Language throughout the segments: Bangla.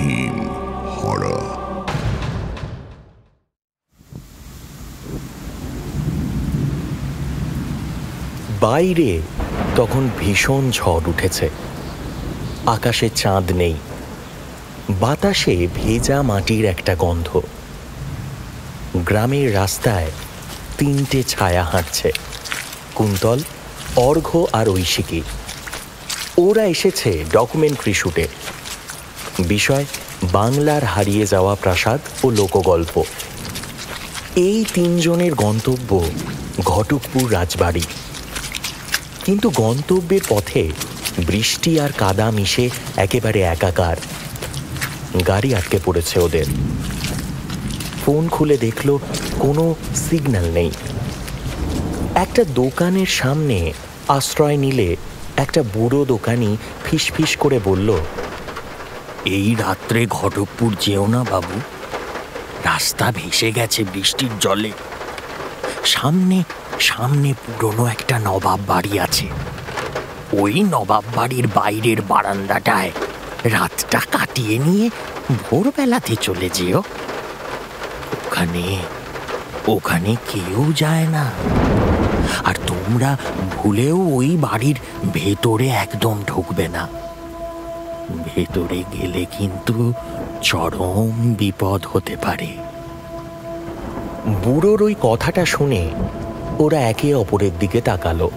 হিম হরা। বাইরে তখন ভীষণ ঝড় উঠেছে। আকাশে চাঁদ নেই, বাতাসে ভেজা মাটির একটা গন্ধ। গ্রামের রাস্তায় তিনটে ছায়া হাঁটছে, কুন্তল, অর্ঘ্য আর ঐশিকী। ওরা এসেছে ডকুমেন্টারি শুটে। বিষয় বাংলার হারিয়ে যাওয়া প্রাসাদ ও লোকগল্প। এই তিনজনের গন্তব্য ঘটকপুর রাজবাড়ি। কিন্তু গন্তব্যের পথে বৃষ্টি আর কাদা মিশে একেবারে একাকার। গাড়ি আটকে পড়েছে ওদের। ফোন খুলে দেখল কোনো সিগন্যাল নেই। একটা দোকানের সামনে আশ্রয় নিলে একটা বুড়ো দোকানি ফিসফিস করে বলল, এই রাত্রে ঘটকপুর যেও না বাবু, রাস্তা ভেসে গেছে বৃষ্টির জলে। সামনে সামনে পুরনো একটা নবাব বাড়ি আছে, ওই নবাব বাড়ির বাইরের বারান্দাটায় রাতটা কাটিয়ে নিয়ে ভোরবেলাতে চলে যেও। ওখানে ওখানে কেউ যায় না, আর তোমরা ভুলেও ওই বাড়ির ভেতরে একদম ঢুকবে না। ভেতরে গেলে কিন্তু চরম বিপদ হতে পারে। বুড়োর ওই কথাটা শুনে ওরা একে অপরের দিকে তাকালো।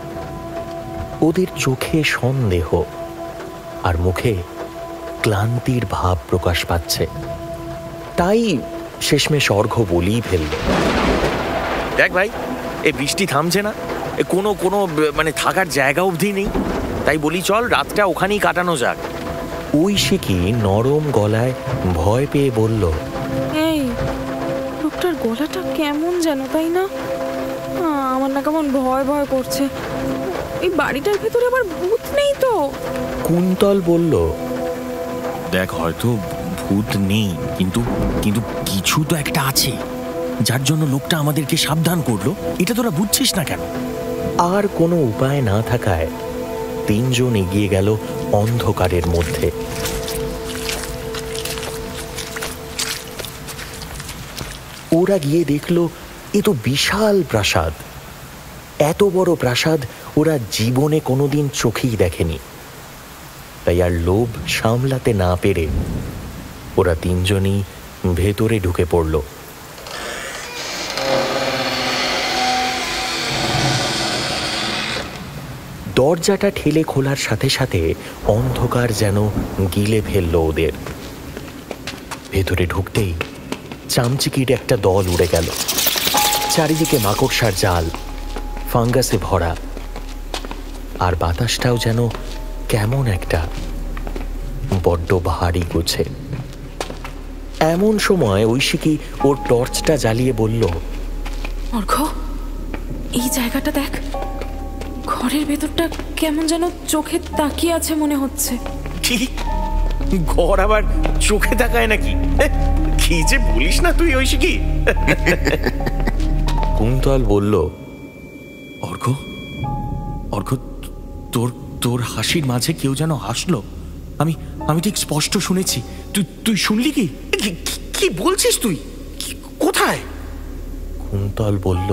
ওদের চোখে সন্দেহ আর মুখে ক্লান্তির ভাব প্রকাশ পাচ্ছে। তাই শেষমেশ অর্ঘ্য বলেই ফেলল, দেখ ভাই, এই বৃষ্টি থামছে না, কোনো কোনো মানে থাকার জায়গা অবধি নেই। তাই বলি চল রাতটা ওখানেই কাটানো যাক। ঐশিকী নরম গলায় ভয় পেয়ে বলল, এই লোকটার গলাটা কেমন যেন, তাই না? আমার না কেমন ভয় ভয় করছে। এই বাড়িটার ভেতরে আবার ভূত নেই তো? কুন্তল বলল, দেখ হয়তো ভূত নেই, কিন্তু কিন্তু কিছু তো একটা আছে, যার জন্য লোকটা আমাদেরকে সাবধান করলো। এটা তোরা বুঝছিস না কেন? আর কোনো উপায় না থাকায় তিনজন এগিয়ে গেল অন্ধকারের মধ্যে। ওরা গিয়ে দেখল এ তো বিশাল প্রাসাদ। এত বড় প্রাসাদ ওরা জীবনে কোনোদিন চোখেই দেখেনি। তাই আর লোভ সামলাতে না পেরে ওরা তিনজনই ভেতরে ঢুকে পড়ল। দরজাটা ঠেলে খোলার সাথে সাথে অন্ধকার যেন গিলে ফেলল ওদের। ভেতরে ঢুকতেই চামচিকির একটা দল উড়ে গেল। চারিদিকে মাকড়সার জাল, ফাঙ্গাসে ভরা, আর বাতাসটাও যেন কেমন একটা বড্ড ভারী গোছে। এমন সময় ঐশিকী ওর টর্চটা জ্বালিয়ে বলল, অর্ঘ্য, এই জায়গাটা দেখ, ঘরের ভেতরটা কেমন যেন চোখে তাকিয়ে আছে মনে হচ্ছে। ঠিক, ঘর আবার চোখে তাকায় নাকি? কি যে বলিস না তুই ঐশিকী। কুন্তল বলল, অর্ঘ্য, অর্ঘ্য, তোর তোর হাসির মাঝে কেউ যেন হাসলো। আমি আমি ঠিক স্পষ্ট শুনেছি। তুই শুনলি কি? কি বলছিস তুই? কোথায়? কুন্তল বলল,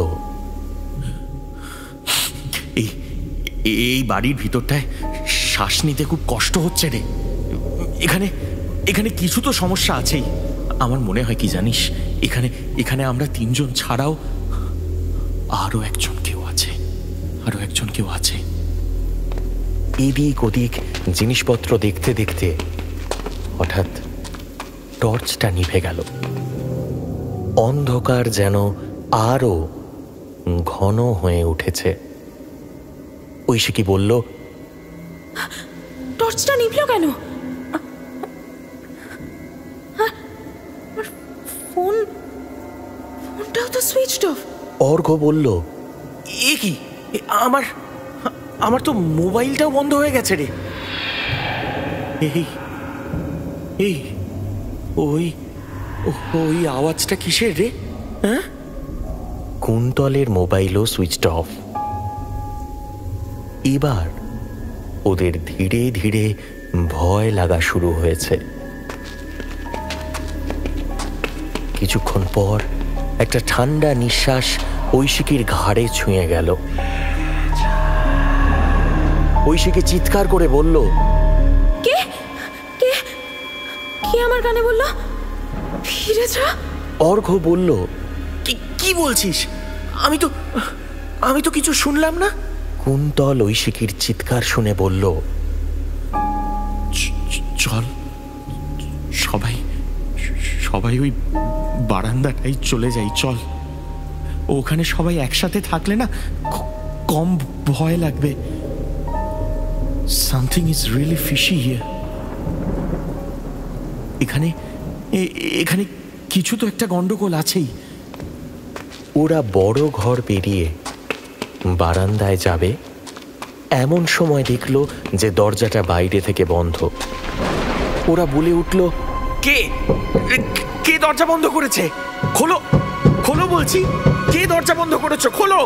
এই বাড়ির ভিতরটায় শ্বাস নিতে খুব কষ্ট হচ্ছে রে। এখানে এখানে কিছু তো সমস্যা আছেই। আমার মনে হয় কি জানিস, এখানে এখানে আমরা তিনজন ছাড়াও আরো একজন কেউ আছে। এদিক ওদিক জিনিসপত্র দেখতে দেখতে হঠাৎ টর্চটা নিভে গেল। অন্ধকার যেন আরো ঘন হয়ে উঠেছে। ঐশিকী বলল, টর্চটা নিভল কেন? ফোনটাও তো সুইচড অফ। অর্ঘ্য বলল, এ কি, আমার তো মোবাইলটাও বন্ধ হয়ে গেছে রে। এই ওই ওই আওয়াজটা কিসের রে? হ্যাঁ, কুন্তলের মোবাইলও সুইচড অফ। এবার ওদের ধীরে ধীরে ভয় লাগা শুরু হয়েছে। কিছুক্ষণ পর একটা ঠান্ডা নিঃশ্বাস ঐশিকীর ঘাড়ে ছুঁয়ে গেল। ঐশিকী চিৎকার করে বলল, কে কে কে আমার কানে বলল ফিরে যা? অর্ঘ্য বলল, কি বলছিস? আমি তো কিছু শুনলাম না। কুন্তল ঐশিকীর চিৎকার শুনে বলল, চল, সবাই ওই বারান্দাটাই চলে যাই। চল, ওখানে সবাই একসাথে থাকলে না কম ভয় লাগবে। Something is really fishy here. এখানে কিছু তো একটা গন্ডগোল আছেই। ওরা বড় ঘর পেরিয়ে বারান্দায় যাবে এমন সময় দেখল যে দরজাটা বাইরে থেকে বন্ধ। ওরা বলে উঠল, কে কে দরজা বন্ধ করেছে? খোলো, খোলো বলছি। কে দরজা বন্ধ করেছো? খোলো।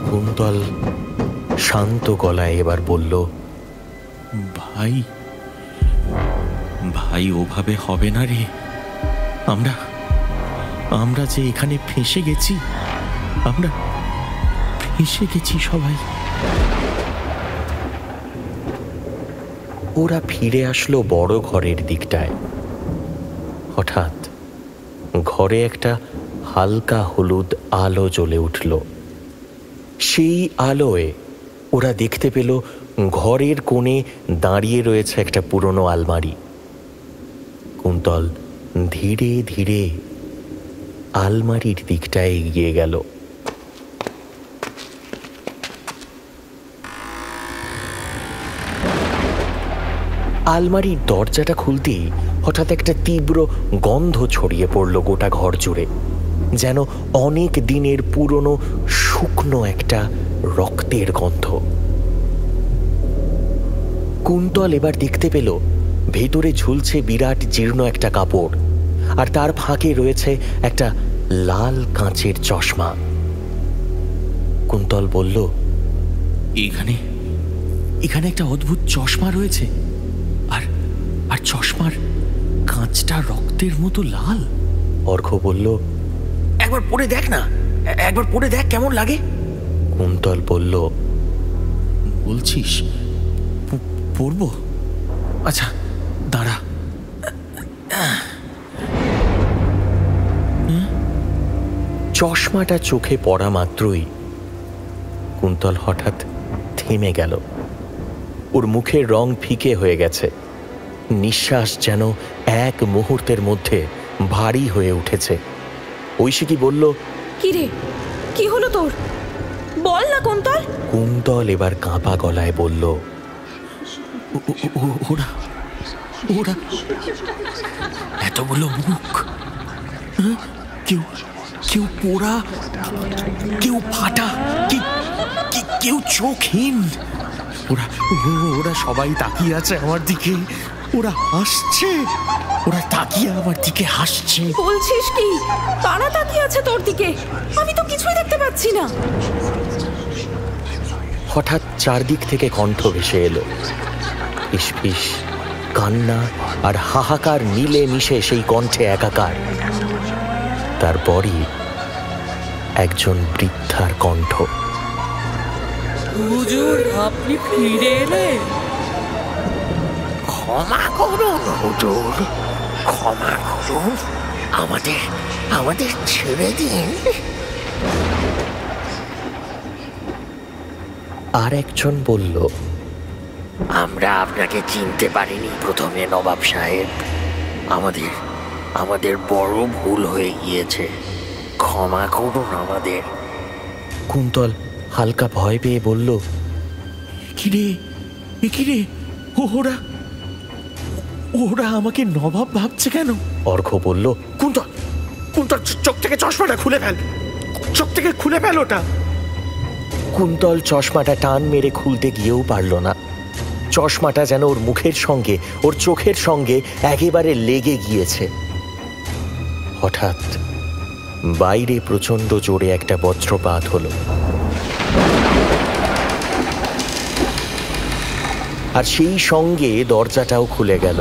কুন্তল শান্ত গলায় এবার বলল, ভাই ওভাবে হবে না রে। আমরা যে এখানে ফেঁসে গেছি, আমরা ফেঁসে গেছি সবাই। ওরা ফিরে আসলো বড় ঘরের দিকটায়। হঠাৎ ঘরে একটা হালকা হলুদ আলো জ্বলে উঠল। সেই আলোয় ওরা দেখতে পেল ঘরের কোণে দাঁড়িয়ে রয়েছে একটা পুরনো আলমারি। কুন্তল ধীরে ধীরে আলমারির দিকটায় এগিয়ে গেল। আলমারির দরজাটা খুলতেই হঠাৎ একটা তীব্র গন্ধ ছড়িয়ে পড়ল গোটা ঘর জুড়ে, যেন অনেক দিনের পুরনো শুকনো একটা রক্তের গন্ধ। কুন্তল এবার দেখতে পেল ভেতরে ঝুলছে বিরাট জীর্ণ একটা কাপড়, আর তার ফাঁকে রয়েছে একটা লাল কাঁচের চশমা। কুন্তল বলল, এখানে একটা অদ্ভুত চশমা রয়েছে, আর চশমার কাঁচটা রক্তের মতো লাল। অর্ঘ্য বলল, একবার পরে দেখ না, একবার পরে দেখ কেমন লাগে। কুন্তল বলল, বলছিস পরবো? আচ্ছা দাঁড়া। চশমাটা চোখে পড়া মাত্রই কুন্তল হঠাৎ থেমে গেল। ওর মুখের রং ফিকে হয়ে গেছে, নিঃশ্বাস যেন এক মুহূর্তের মধ্যে ভারী হয়ে উঠেছে। ঐশিকী বলল, কি রে, কি হলো তোর? বল না কুন্তল। কুন্তল এবার কাঁপা গলায় বলল, ওরা এতগুলো মুখ, কেউ পোড়া, কেউ ফাটা, কেউ চোখহীন। ওরা সবাই তাকিয়ে আছে আমার দিকে। ওরা হাসছে, ওরা তাকিয়ে আমার দিকে হাসছে। বলছিস কি? তারা তাকিয়ে আছে তোর দিকে? আমি তো কিছুই দেখতে পাচ্ছি না। হঠাৎ চারদিক থেকে কণ্ঠ ভেসে এলো। ফিসফিস, কান্না আর হাহাকার মিলে মিশে সেই কণ্ঠে একাকার। তারপরই একজন বৃদ্ধার কণ্ঠ, হুজুর, আপনি ফিরে এলেন। ক্ষমা করুন হুজুর, ক্ষমা করুন, আমাদের ছেড়ে দিন। আর একজন বলল, আমরা আপনাকে চিনতে পারিনি প্রথমে নবাব সাহেব। আমাদের বড় ভুল হয়ে গিয়েছে, ক্ষমা করুন আমাদের। কুন্তল হালকা ভয় পেয়ে বলল, কিরে, ওরা আমাকে নবাব ভাবছে কেন? অর্ঘ্য বলল, কুন্তল চোখ থেকে চশমাটা খুলে ফেল, চোখ থেকে খুলে ফেল ওটা। কুন্তল চশমাটা টান মেরে খুলতে গিয়েও পারল না। চশমাটা যেন ওর মুখের সঙ্গে, ওর চোখের সঙ্গে একেবারে লেগে গিয়েছে। হঠাৎ বাইরে প্রচন্ড জোরে একটা বজ্রপাত হলো, আর সেই সঙ্গে দরজাটাও খুলে গেল।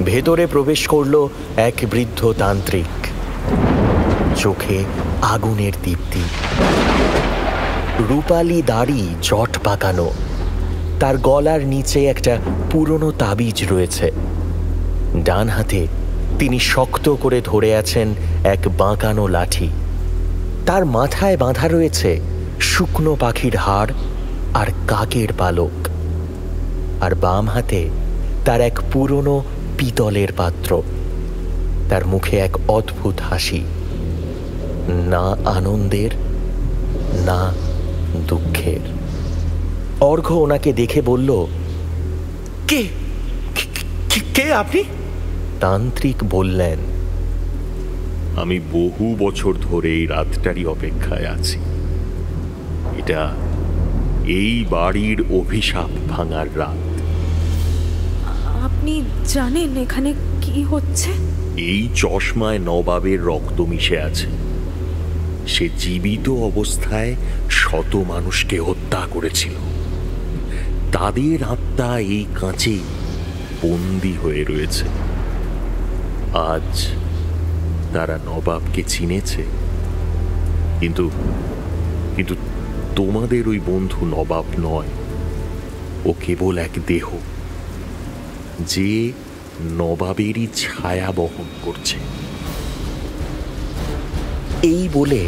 ভেতরে প্রবেশ করল এক বৃদ্ধ তান্ত্রিক, চোখে আগুনের দীপ্তি, রূপালি দাড়ি জট পাকানো, তার গলার নিচে একটা পুরনো তাবিজ রয়েছে। ডান হাতে তিনি শক্ত করে ধরে আছেন এক বাঁকানো লাঠি। তার মাথায় বাঁধা রয়েছে শুকনো পাখির হাড় আর কাকের পালক, আর বাম হাতে তার এক পুরনো পিতলের পাত্র। তার মুখে এক অদ্ভুত হাসি, না আনন্দের না দুঃখের। অর্ঘ্য ওনাকে দেখে বলল, কে কে আপনি? তান্ত্রিক বললেন, আমি বহু বছর ধরে এই রাতটারই অপেক্ষায় আছি। এটা এই বাড়ির অভিশাপ ভাঙার রাত। আপনি জানেন এখানে কি হচ্ছে? এই চশমায় নবাবের রক্ত মিশে আছে। সে জীবিত অবস্থায় শত মানুষকে হত্যা করেছিল। তাদের আত্মা এই কাঁচে বন্দী হয়ে রয়েছে। আজ তারা নবাবকে চিনেছে, কিন্তু কিন্তু তোমাদের ওই বন্ধু নবাব নয়। ও কেবল এক দেহ, যে নবাবেরই ছায়া বহন করছে। এই বলে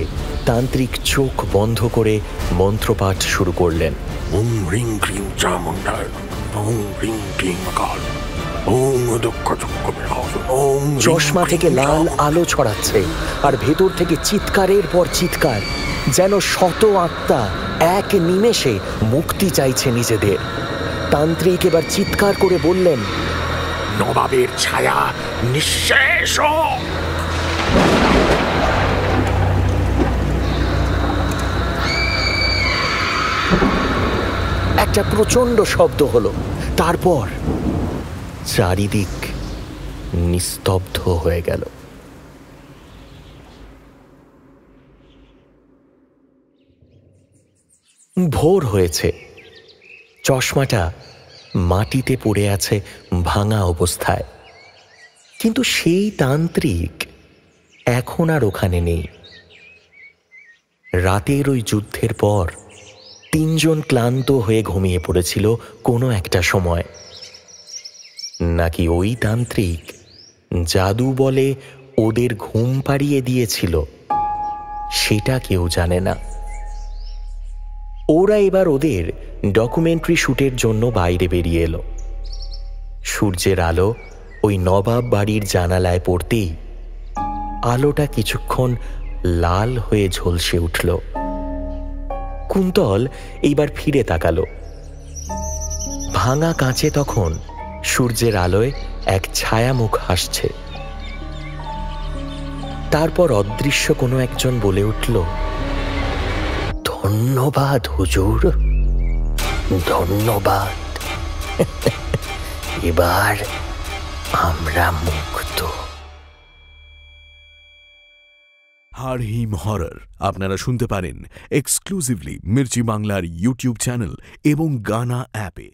তান্ত্রিক চোখ বন্ধ করে মন্ত্রপাঠ শুরু করলেন। ওম হ্রিং ক্লিং চামুণ্ডায় নমঃ, ওম হ্রিং ক্লিং অকাল, ওম দুঃখ দুঃখ বিনাশন, ওম। চশমা থেকে লাল আলো ছড়াচ্ছে, আর ভেতর থেকে চিৎকারের পর চিৎকার, যেন শত আত্মা এক নিমেষে মুক্তি চাইছে নিজেদের। তান্ত্রিক এবার চিৎকার করে বললেন, নবাবের ছায়া নিঃশেষ হোক। একটা প্রচন্ড শব্দ হলো, তারপর চারিদিক নিস্তব্ধ হয়ে গেল। ভোর হয়েছে। চশমাটা মাটিতে পড়ে আছে ভাঙা অবস্থায়, কিন্তু সেই তান্ত্রিক এখন আর ওখানে নেই। রাতের ওই যুদ্ধের পর তিনজন ক্লান্ত হয়ে ঘুমিয়ে পড়েছিল কোনো একটা সময়। নাকি ওই তান্ত্রিক জাদু বলে ওদের ঘুম পাড়িয়ে দিয়েছিল, সেটা কেউ জানে না। ওরা এবার ওদের ডকুমেন্টারি শ্যুটের জন্য বাইরে বেরিয়ে এলো। সূর্যের আলো ওই নবাব বাড়ির জানালায় পড়তেই আলোটা কিছুক্ষণ লাল হয়ে ঝলসে উঠল। কুন্তল এইবার ফিরে তাকালো। ভাঙা কাঁচে তখন সূর্যের আলোয় এক ছায়ামুখ হাসছে। তারপর অদৃশ্য কোনো একজন বলে উঠল, ধন্যবাদ হুজুর, ধন্যবাদ। এবার আমরা মুক্ত। হারহিম হরর আপনারা শুনতে পারেন এক্সক্লুসিভলি মির্চি বাংলার ইউটিউব চ্যানেল এবং গানা অ্যাপে।